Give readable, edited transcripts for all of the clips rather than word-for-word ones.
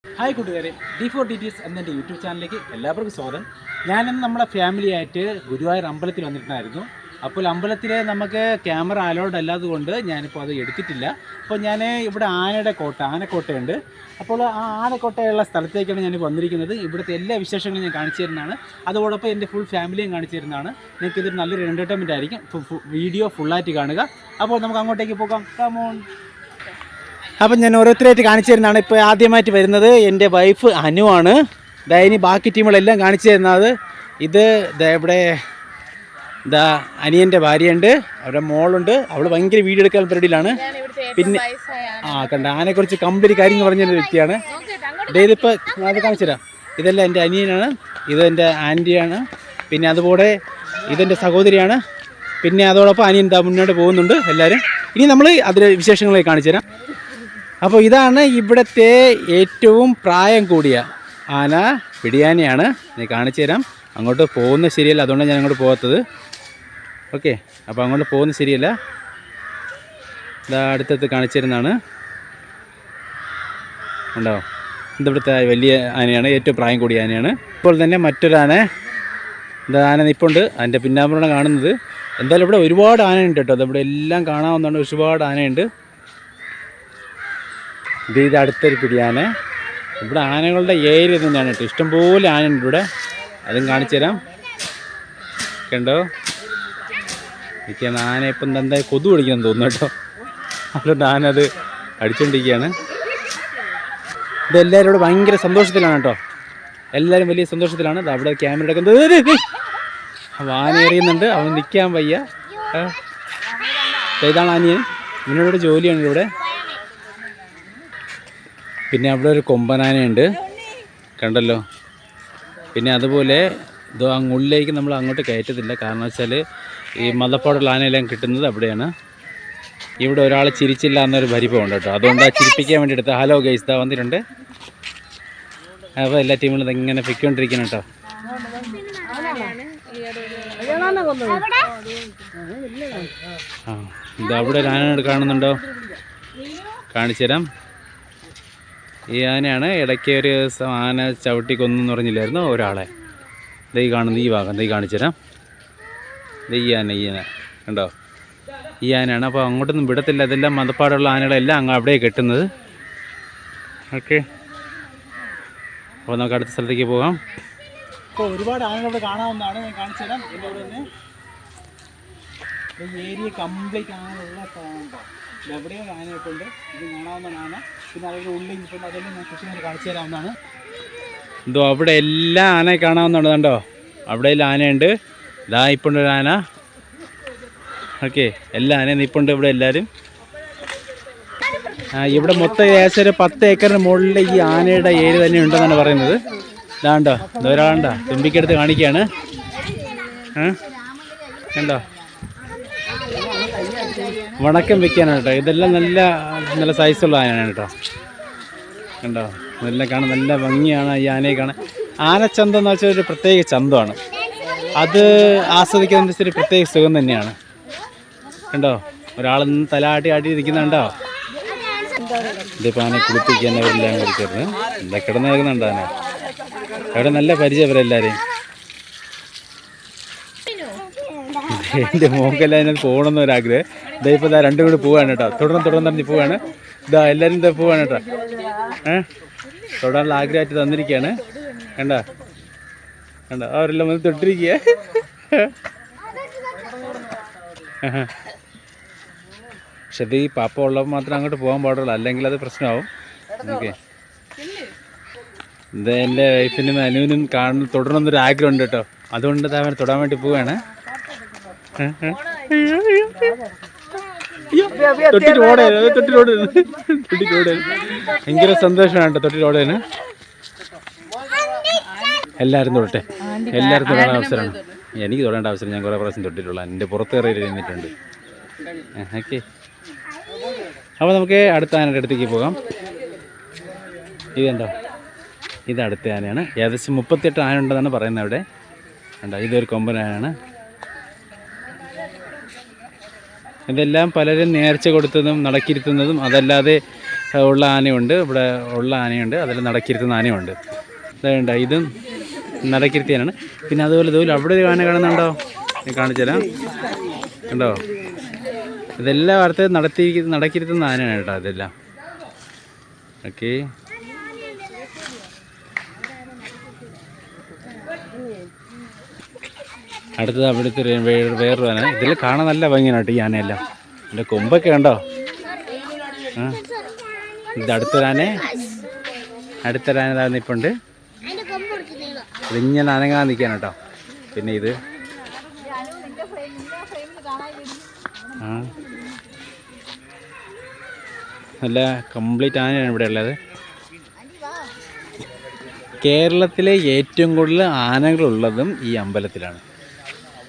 Hi കൂട്ടുകാരെ, D4DTS എന്നെൻ്റെ YouTube ചാനലിലേക്ക് എല്ലാവർക്കും സ്വാഗതം. ഞാനിന്ന് നമ്മുടെ ഫാമിലിയായിട്ട് ഗുരുവായൂർ അമ്പലത്തിൽ വന്നിട്ടുണ്ടായിരുന്നു. അപ്പോൾ അമ്പലത്തിൽ നമുക്ക് ക്യാമറ അലൗഡ് അല്ലാത്തതുകൊണ്ട് ഞാനിപ്പോൾ അത് എടുത്തിട്ടില്ല. അപ്പോൾ ഞാൻ ഇവിടെ ആനക്കോട്ടയുണ്ട്. അപ്പോൾ ആ ആനക്കോട്ടയുള്ള സ്ഥലത്തേക്കാണ് ഞാൻ വന്നിരിക്കുന്നത്. ഇവിടുത്തെ എല്ലാ വിശേഷങ്ങളും ഞാൻ കാണിച്ചു തരുന്നതാണ്. അതോടൊപ്പം എൻ്റെ ഫുൾ ഫാമിലിയും കാണിച്ചു തരുന്നതാണ്. നിങ്ങൾക്ക് ഇതൊരു നല്ലൊരു എൻ്റർടൈൻമെൻ്റ് ആയിരിക്കും. വീഡിയോ ഫുള്ളായിട്ട് കാണുക. അപ്പോൾ നമുക്ക് അങ്ങോട്ടേക്ക് പോകാം. കമോൺ. അപ്പം ഞാൻ ഓരോരുത്തരായിട്ട് കാണിച്ചു തരുന്നതാണ്. ഇപ്പോൾ ആദ്യമായിട്ട് വരുന്നത് എൻ്റെ വൈഫ് അനുവാണ്. ഇനി ബാക്കി ടീമുകളെല്ലാം കാണിച്ചു തരുന്നത്. ഇത് ഇവിടെ അനിയൻ്റെ ഭാര്യയുണ്ട്, അവരുടെ മോളുണ്ട്. അവൾ ഭയങ്കര വീഡിയോ എടുക്കാൻ പരിപാടിയിലാണ്. പിന്നെ കണ്ട ആനെക്കുറിച്ച് കംപ്ലീറ്റ് കാര്യങ്ങൾ പറഞ്ഞൊരു വ്യക്തിയാണ്. ഇതിപ്പോൾ അത് കാണിച്ചു തരാം. ഇതെല്ലാം എൻ്റെ അനിയനാണ്, ഇതെൻ്റെ ആൻറ്റിയാണ്, പിന്നെ അതുപോലെ ഇതെൻ്റെ സഹോദരിയാണ്. പിന്നെ അതോടൊപ്പം അനിയൻ മുന്നോട്ട് പോകുന്നുണ്ട് എല്ലാവരും. ഇനി നമ്മൾ അതിലെ വിശേഷങ്ങളെ കാണിച്ചു തരാം. അപ്പോൾ ഇതാണ് ഇവിടുത്തെ ഏറ്റവും പ്രായം കൂടിയ ആന, പിടിയാനയാണ്. ഞാൻ കാണിച്ചു തരാം. അങ്ങോട്ട് പോകുന്നത് ശരിയല്ല, അതുകൊണ്ടാണ് ഞാൻ അങ്ങോട്ട് പോകാത്തത്. ഓക്കെ, അപ്പോൾ അങ്ങോട്ട് പോകുന്നത് ശരിയല്ല. അടുത്തടുത്ത് കാണിച്ചു തരുന്നതാണ്. ഉണ്ടോ? ഇതിവിടുത്തെ വലിയ ആനയാണ്, ഏറ്റവും പ്രായം കൂടിയ ആനയാണ്. ഇപ്പോൾ തന്നെ മറ്റൊരു ആന നിൽപ്പുണ്ട്. അതിൻ്റെ പിന്നാമ്പുറമാണ് കാണുന്നത്. എന്തായാലും ഇവിടെ ഒരുപാട് ആനയുണ്ട് കേട്ടോ. അതിവിടെ എല്ലാം കാണാവുന്നതാണ്. ഒരുപാട് ആനയുണ്ട്. ഇത് അടുത്തൊരു പിടിയാന. ഇവിടെ ആനകളുടെ ഏരിയ തന്നെയാണ് കേട്ടോ. ഇഷ്ടംപോലെ ആനയുണ്ട് ഇവിടെ. അതും കാണിച്ചു തരാം. കണ്ടോ? ഇരിക്കുകയാണ് ആന. ഇപ്പം എന്തായാലും കൊതു പിടിക്കണം തോന്നുന്നു കേട്ടോ. അതുകൊണ്ട് ആന അത് അടിച്ചുകൊണ്ടിരിക്കുകയാണ്. ഇതെല്ലാവരും ഇവിടെ ഭയങ്കര സന്തോഷത്തിലാണ് കേട്ടോ. എല്ലാവരും വലിയ സന്തോഷത്തിലാണ്. അവിടെ ക്യാമറ എടുക്കുന്നത്. ആന എറിയുന്നുണ്ട്, അവൻ നിൽക്കാൻ വയ്യ. ഇതാണ് ആനയൻ. ഇവനോട് ജോലിയാണ് ഇവിടെ. പിന്നെ അവിടെ ഒരു കൊമ്പനാനയുണ്ട്, കണ്ടല്ലോ. പിന്നെ അതുപോലെ ഇത് അങ്ങുള്ളിലേക്ക് നമ്മൾ അങ്ങോട്ട് കയറ്റത്തില്ല. കാരണം വെച്ചാൽ ഈ മലപ്പാടുള്ള ആനയെല്ലാം കിട്ടുന്നത് അവിടെയാണ്. ഇവിടെ ഒരാൾ ചിരിച്ചില്ല എന്നൊരു പരിഭവമുണ്ട് കേട്ടോ. അതുകൊണ്ട് ആ ചിരിപ്പിക്കാൻ വേണ്ടി എടുത്ത ഹലോ ഗൈസ് ദാ വന്നിട്ടുണ്ട്. അപ്പോൾ എല്ലാ ടീമുകളും ഇങ്ങനെ പൊയ്ക്കൊണ്ടിരിക്കണം കേട്ടോ. ഇത് അവിടെ ഒരു ആന കാണുന്നുണ്ടോ? കാണിച്ചു തരാം. ഈ ആനയാണ്. ഇടയ്ക്ക് ഒരു ആന ചവിട്ടി കൊന്നെന്ന് പറഞ്ഞില്ലായിരുന്നു ഒരാളെ. ഈ കാണുന്ന ഈ ഭാഗം ഈ കാണിച്ചു തരാം. ഈ ആന കണ്ടോ? ഈ ആനയാണ്. അപ്പോൾ അങ്ങോട്ടൊന്നും വിടത്തില്ല. അതെല്ലാം മതപ്പാടുള്ള ആനകളെല്ലാം അങ്ങ് അവിടെ കെട്ടുന്നത്. ഓക്കെ, അപ്പോൾ നമുക്ക് അടുത്ത സ്ഥലത്തേക്ക് പോകാം. ഇപ്പോൾ ഒരുപാട് ആനകളിവിടെ കാണാവുന്നതാണ്. ഞാൻ കാണിച്ചു തരാം. എൻ്റെ ഇവിടെ തന്നെ ഈ ഏരിയ കംപ്ലീറ്റ് ആനയുള്ള സ്ഥലമുണ്ടോ? എവിടെയോ ആനയൊക്കെ ഉണ്ട്. ഇത് കാണാവുന്നതാണ് ആന. പിന്നെ അതിൻ്റെ ഉള്ളിൽ നിൽക്കുമ്പോൾ അതെല്ലാം ഞാൻ കൃത്യമായിട്ട് കാണിച്ചു തരാവുന്നതാണ്. എന്തോ അവിടെ എല്ലാ ആനയെ കാണാവുന്നതാണ്. കണ്ടോ? അവിടെ ആനയുണ്ട്. ഇതാ ഇപ്പോണ്ട് ഒരു ആന. ഓക്കെ, എല്ലാ ആനയും നിൽപ്പുണ്ട് ഇവിടെ എല്ലാവരും. ഇവിടെ മൊത്തം ഏകദേശം ഒരു 10 ഏക്കറിന് മുകളിൽ ഈ ആനയുടെ ഏരിയ തന്നെ ഉണ്ടെന്നാണ് പറയുന്നത്. ഇതാണ്ടോ, ഒരാളുണ്ടോ തുമ്പിക്കെടുത്ത് കാണിക്കുകയാണ്. കണ്ടോ? വണക്കം വെക്കാനാണ് കേട്ടോ. ഇതെല്ലാം നല്ല നല്ല സൈസുള്ള ആനയാണ് കേട്ടോ. കണ്ടോ? ഇതെല്ലാം കാണാൻ നല്ല ഭംഗിയാണ് ഈ ആനയെ കാണാൻ. ആനച്ചന്തം എന്ന് വെച്ചാൽ ഒരു പ്രത്യേക ചന്തമാണ്. അത് ആസ്വദിക്കുന്നതിൻ്റെ ഒരു പ്രത്യേക സുഖം തന്നെയാണ്. കണ്ടോ? ഒരാളൊന്ന് തലാട്ടി ഇരിക്കുന്നുണ്ടോ? ഇതിപ്പോൾ ആനെ കുളിപ്പിക്കാൻ അവരെല്ലാം കളിക്കരുത്. എല്ലാം കിടന്ന് കേൾക്കുന്നുണ്ടോ ആന? അവിടെ നല്ല പരിചയം അവരെല്ലാവരെയും. എൻ്റെ മോക്കെല്ലാം അതിനകത്ത് പോകണമെന്ന് ഒരാഗ്രഹം. ഇപ്പോൾ ഇതാ രണ്ടും കൂടി പോവാണ് കേട്ടോ. തുടർന്ന് പറഞ്ഞ് പോവാണ്. ഇതാ എല്ലാവരും ഇതാ പോവാണ് കേട്ടോ. തൊടാനുള്ള ആഗ്രഹമായിട്ട് തന്നിരിക്കുകയാണ്. കണ്ടോ? അവരെല്ലാം വന്ന് തൊട്ടിരിക്കുക. പക്ഷെ ഇത് ഈ പാപ്പ ഉള്ളപ്പോൾ മാത്രം അങ്ങോട്ട് പോകാൻ പാടുള്ളൂ, അല്ലെങ്കിൽ അത് പ്രശ്നമാവും. ഓക്കെ, ഇത് എൻ്റെ വൈഫിനും അനുവിനും തുടരണമെന്നൊരു ആഗ്രഹമുണ്ട് കേട്ടോ. അതുകൊണ്ട് അവൻ തൊടാൻ വേണ്ടി പോവുകയാണ്. ഭയങ്കര സന്തോഷമാണ് കേട്ടോ തൊട്ടിലോടേന്. എല്ലാവരും തൊട്ടെ, എല്ലാവരും തൊടാൻ അവസരമാണ്. എനിക്ക് തൊടേണ്ട അവസരം ഞാൻ കുറേ പ്രാവശ്യം തൊട്ടിട്ടുള്ള. എൻ്റെ പുറത്തേറി ഇരുന്നിട്ടുണ്ട്. ഓക്കെ, അപ്പോൾ നമുക്ക് അടുത്ത ആനയുടെ അടുത്തേക്ക് പോകാം. ഇതെന്തോ, ഇത് അടുത്ത ആനയാണ്. ഏകദേശം 38 ആന ഉണ്ടെന്നാണ് പറയുന്നത് അവിടെ. കണ്ടോ? ഇതൊരു കൊമ്പനാനാണ്. ഇതെല്ലാം പലരും നേർച്ച കൊടുത്തതും നടക്കിരുത്തുന്നതും അതല്ലാതെ ഉള്ള ആനയുണ്ട്, ഇവിടെ ഉള്ള ആനയുണ്ട്, അതിൽ നടക്കിരുത്തുന്ന ആനയുണ്ട്. ഇതുണ്ട്, ഇതും നടക്കിരുത്തിയാനാണ്. പിന്നെ അതുപോലെ ഇതുപോലെ അവിടെ ഒരു ആന കാണുന്നുണ്ടോ? കാണിച്ചുതരാം, കണ്ടോ? ഇതെല്ലാം അടുത്ത് നടക്കിരുത്തുന്ന ആനയാണ് കേട്ടോ ഇതെല്ലാം. ഓക്കെ, അടുത്തത് അവിടുത്തെ വേറൊരു ആന. ഇതിൽ കാണാൻ നല്ല ഭംഗിയാണ് കേട്ടോ ഈ ആനയെല്ലാം. ഇതിൻ്റെ കൊമ്പൊക്കെ കണ്ടോ? ഇത് അടുത്തൊരാന നിൽപ്പുണ്ട്. ഇതിങ്ങനെ അനങ്ങാൻ നിൽക്കാൻ കേട്ടോ. പിന്നെ ഇത് നല്ല കംപ്ലീറ്റ് ആനയാണ് ഇവിടെ ഉള്ളത്. കേരളത്തിലെ ഏറ്റവും കൂടുതൽ ആനകളുള്ളതും ഈ അമ്പലത്തിലാണ്.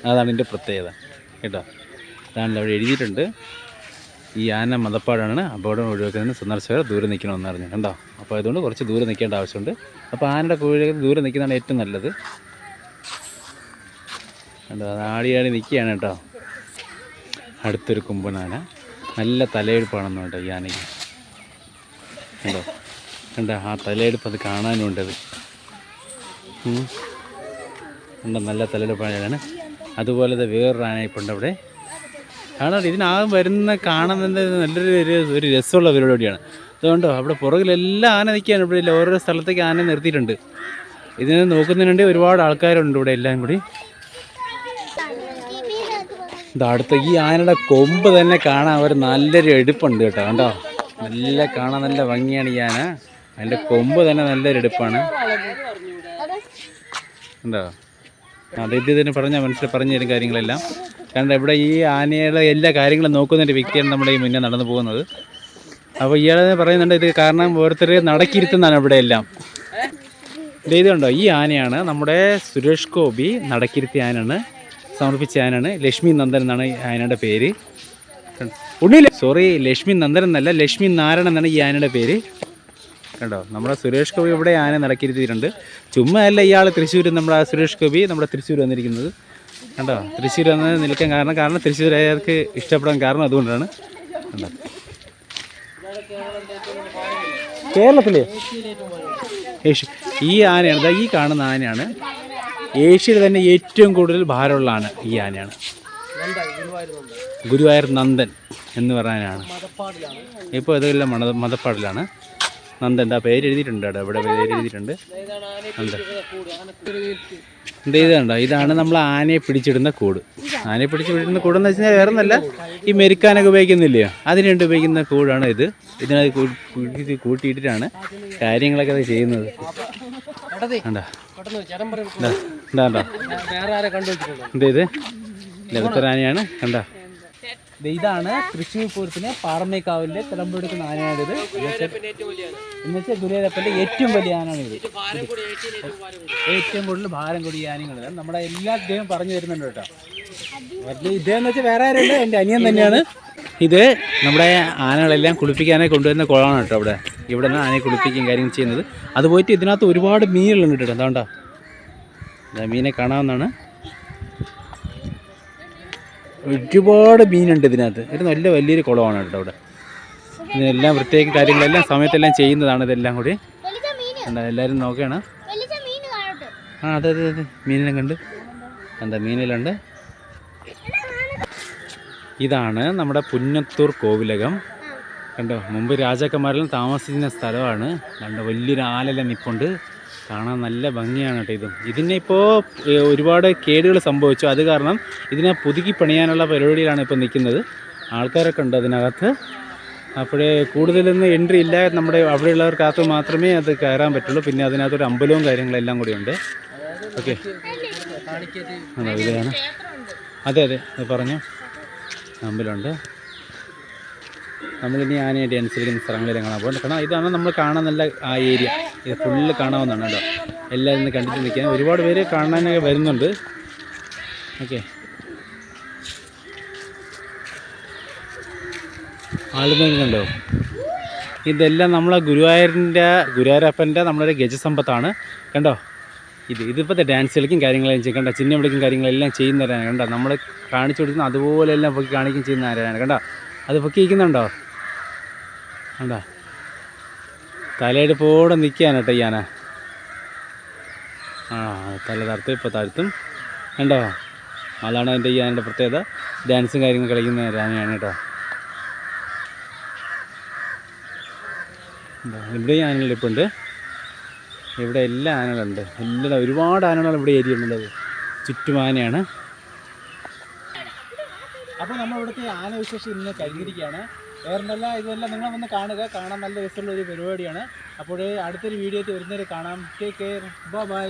അതാണ് ഇതിൻ്റെ പ്രത്യേകത കേട്ടോ. അതാണല്ലോ അവിടെ എഴുതിയിട്ടുണ്ട്, ഈ ആന മതപ്പാടാണ്, അപകടം ഒഴിവാക്കുന്നതിന് സന്ദർശകർ ദൂരെ നിൽക്കണമെന്ന് പറഞ്ഞു കണ്ടോ. അപ്പോൾ അതുകൊണ്ട് കുറച്ച് ദൂരെ നിൽക്കേണ്ട ആവശ്യമുണ്ട്. അപ്പോൾ ആനയുടെ കുഴിയിൽ ദൂരെ നിൽക്കുന്നതാണ് ഏറ്റവും നല്ലത് കണ്ടോ. അത് ആടി നിൽക്കുകയാണ് കേട്ടോ. അടുത്തൊരു കുമ്പനാന, നല്ല തലയെടുപ്പാണെന്ന് കേട്ടോ ഈ ആനയ്ക്ക് കണ്ടോ. കണ്ടോ ആ തലയെടുപ്പ്, അത് കാണാനുണ്ടത് കണ്ടോ, നല്ല തലയെടുപ്പാണ്. അതുപോലെ വേറൊരു ആന ഇപ്പം ഉണ്ട് അവിടെ കാണാൻ. ഇതിനാകും കാണുന്നത് നല്ലൊരു രസമുള്ള പരിപാടിയാണ്. അതുകൊണ്ടോ അവിടെ പുറകിലെല്ലാം ആന നിൽക്കുകയാണ്. ഇവിടെ ഇല്ല, ഓരോ സ്ഥലത്തേക്ക് ആന നിർത്തിയിട്ടുണ്ട്. ഇതിനെ നോക്കുന്നതിനുണ്ട് ഒരുപാട് ആൾക്കാരുണ്ട് ഇവിടെ എല്ലാം കൂടി. അടുത്ത ഈ ആനയുടെ കൊമ്പ് തന്നെ കാണാൻ ഒരു നല്ലൊരു എടുപ്പുണ്ട് കേട്ടോ. കണ്ടോ, നല്ല കാണാൻ നല്ല ഭംഗിയാണ് ഈ ആന. അതിൻ്റെ കൊമ്പ് തന്നെ നല്ലൊരു എടുപ്പാണ് കണ്ടോ. ഇത് തന്നെ പറഞ്ഞു തരും കാര്യങ്ങളെല്ലാം. കാരണം ഇവിടെ ഈ ആനയുടെ എല്ലാ കാര്യങ്ങളും നോക്കുന്നൊരു വ്യക്തിയാണ് നമ്മുടെ ഈ മുന്നേ നടന്നു പോകുന്നത്. അപ്പോൾ ഇയാൾ പറയുന്നുണ്ട് ഇത് കാരണം ഓരോരുത്തർ നടക്കിരുത്തുന്നതാണ് ഇവിടെ എല്ലാം. ഇതുണ്ടോ, ഈ ആനയാണ് നമ്മുടെ സുരേഷ് ഗോപി നടക്കിരുത്തിയ ആനയാണ്, സമർപ്പിച്ച ആനയാണ്. ലക്ഷ്മി നന്ദൻ എന്നാണ് ഈ ആനയുടെ പേര്. ലക്ഷ്മി നന്ദൻ എന്നല്ല, ലക്ഷ്മി നാരായണൻ എന്നാണ് ഈ ആനയുടെ പേര് കണ്ടോ. നമ്മുടെ സുരേഷ് ഗോപി ഇവിടെ ആന നടക്കിരുത്തിയിട്ടുണ്ട്. ചുമ്മാ അല്ല ഇയാൾ തൃശ്ശൂർ, നമ്മുടെ സുരേഷ് ഗോപി നമ്മുടെ തൃശ്ശൂർ വന്നിരിക്കുന്നത് കണ്ടോ. തൃശ്ശൂർ വന്ന് നിൽക്കാൻ കാരണം തൃശ്ശൂർ അയാൾക്ക് ഇഷ്ടപ്പെടാൻ കാരണം അതുകൊണ്ടാണ് കണ്ടോ. കേരളത്തിലെ ഈ ആനയാണ്, ഈ കാണുന്ന ആനയാണ് ഏഷ്യയിൽ തന്നെ ഏറ്റവും കൂടുതൽ ഭാരമുള്ള ആന. ഈ ആനയാണ് ഗുരുവായൂർ നന്ദൻ എന്ന് പറയാനാണ്. ഇപ്പോൾ ഇതെല്ലാം മതപ്പാടിലാണ്. നന്ദൻ്റെ ആ പേര് എഴുതിയിട്ടുണ്ട് അവിടെ, ഇവിടെ പേര് എഴുതിയിട്ടുണ്ട് നന്ദൻ. ഇതുണ്ടോ, ഇതാണ് നമ്മൾ ആനയെ പിടിച്ചിടുന്ന കൂട്. ആനയെ പിടിച്ചിടുന്ന കൂടെന്ന് വെച്ച് കഴിഞ്ഞാൽ വേറെ ഒന്നല്ല, ഈ മെരുക്കാനൊക്കെ ഉപയോഗിക്കുന്നില്ലയോ, അതിന് വേണ്ടി ഉപയോഗിക്കുന്ന കൂടാണ് ഇത്. ഇതിനകത്ത് കൂട്ടിയിട്ടിട്ടാണ് കാര്യങ്ങളൊക്കെ അത് ചെയ്യുന്നത് കണ്ടോ. ഇത് ലഘുത്തരാനയാണ് കണ്ടോ. ഇതാണ് തൃശ്ശൂർ പൂരത്തിന് പാറമേക്കാവിലെ തിളമ്പെടുക്കുന്ന ആനയാണിത്. എന്നുവെച്ചാൽ ഗുരുവായൂരപ്പൻ്റെ ഏറ്റവും വലിയ ആനയാണിത്. ഏറ്റവും കൂടുതൽ ഭാരം കൂടിയ ആനകളിത്. നമ്മുടെ എല്ലാ ഇദ്ദേഹം പറഞ്ഞു തരുന്നുണ്ട് കേട്ടോ. ഇദ്ദേഹം എന്ന് വെച്ചാൽ വേറെ ആരുണ്ട്, എൻ്റെ അനിയൻ തന്നെയാണ്. ഇത് നമ്മുടെ ആനകളെല്ലാം കുളിപ്പിക്കാനായി കൊണ്ടുവരുന്ന കുളമാണ് കേട്ടോ. ഇവിടെ നിന്ന് ആനയെ കുളിപ്പിക്കുകയും കാര്യങ്ങൾ ചെയ്യുന്നത്. അത് പോയിട്ട് ഇതിനകത്ത് ഒരുപാട് മീനുകളുണ്ട് കേട്ടോ. എന്താ മീനെ കാണാവുന്നതാണ്. ഒരുപാട് മീനുണ്ട് ഇതിനകത്ത്. ഇത് നല്ല വലിയൊരു കുളമാണ് കേട്ടോ. അവിടെ ഇതിനെല്ലാം പ്രത്യേക കാര്യങ്ങളെല്ലാം സമയത്തെല്ലാം ചെയ്യുന്നതാണ്. ഇതെല്ലാം കൂടി എല്ലാവരും നോക്കുകയാണ്. അതെ മീനെല്ലാം കണ്ട് മീനെല്ലാം. ഇതാണ് നമ്മുടെ പുന്നത്തൂർ കോവിലകം കണ്ടോ. മുമ്പ് രാജാക്കന്മാരെല്ലാം താമസിക്കുന്ന സ്ഥലമാണ്. കണ്ടോ, വലിയൊരു ആലെല്ലാം നിൽപ്പുണ്ട്. കാണാൻ നല്ല ഭംഗിയാണ് കേട്ടോ. ഇതിനെ ഇപ്പോൾ ഒരുപാട് കേടുകൾ സംഭവിച്ചു. അത് കാരണം ഇതിനെ പുതുക്കി പണിയാനുള്ള പരിപാടിയിലാണ് ഇപ്പോൾ നിൽക്കുന്നത്. ആൾക്കാരൊക്കെ ഉണ്ട് അതിനകത്ത്. അപ്പോഴേ കൂടുതലൊന്നും എൻട്രി ഇല്ല. നമ്മുടെ അവിടെയുള്ളവർക്കകത്ത് മാത്രമേ അത് കയറാൻ പറ്റുള്ളൂ. പിന്നെ അതിനകത്തൊരു അമ്പലവും കാര്യങ്ങളെല്ലാം കൂടി ഉണ്ട്. ഓക്കെ, ഇതാണ്. അതെ പറഞ്ഞു, അമ്പലമുണ്ട്. നമ്മളിനി ആനയായിട്ട് അനുസരിക്കുന്ന സ്ഥലങ്ങളിലും കാണാൻ പോകുന്നത്. കാരണം ഇതാണ് നമ്മൾ കാണാൻ നല്ല ആ ഏരിയ. ഇത് ഫുള്ള് കാണാവുന്നതാണ് കേട്ടോ. എല്ലാവരും ഇന്ന് കണ്ടിട്ട് നിൽക്കാൻ ഒരുപാട് പേര് കാണാനൊക്കെ വരുന്നുണ്ട്. ഓക്കെ, ആളുകളുണ്ടോ. ഇതെല്ലാം നമ്മളെ ഗുരുവായൂരപ്പൻ്റെ നമ്മളൊരു ഗജസമ്പത്താണ് കണ്ടോ. ഇതിപ്പോഴത്തെ ഡാൻസ് കളിക്കും കാര്യങ്ങളെല്ലാം ചെയ്യും കണ്ടോ. ചിഹ്നം വിളിക്കും കാര്യങ്ങളെല്ലാം ചെയ്യുന്നവരാണ് കണ്ടോ. നമ്മൾ കാണിച്ചു കൊടുക്കുന്ന അതുപോലെല്ലാം പൊക്കി കാണിക്കും ചെയ്യുന്ന ആരാണ് കണ്ടോ. അത് പൊക്കി ഇരിക്കുന്നുണ്ടോ കണ്ടോ. തലയെടുപ്പോടെ നിൽക്കുകയാണ് കേട്ടോ ഈ ആന. ആ തല തറുത്ത് ഇപ്പോൾ താഴ്ത്തും കണ്ടോ. അതാണ് അതിൻ്റെ ഈ ആനയുടെ പ്രത്യേകത. ഡാൻസും കാര്യങ്ങളും കളിക്കുന്ന ആനയാണ് കേട്ടോ. ഇവിടെ ആനകളിപ്പോൾ ഉണ്ട്. ഇവിടെ എല്ലാ ആനകളുണ്ട്. എല്ലാ ഒരുപാട് ആനകൾ ഇവിടെ ഏരിയയിലുള്ളത്. ചുറ്റും ആനയാണ്. അപ്പോൾ നമ്മൾ ഇവിടുത്തെ ആന വിശേഷം ഇന്ന് കഴിഞ്ഞിരിക്കുകയാണ്. വേറെന്തല്ല, ഇതെല്ലാം നിങ്ങൾ വന്ന് കാണുക. കാണാൻ നല്ല രസമുള്ള ഒരു പരിപാടിയാണ്. അപ്പോൾ അടുത്തൊരു വീഡിയോ ആയിട്ട് വരുന്നവരെ കാണാം. Take care. ബൈ.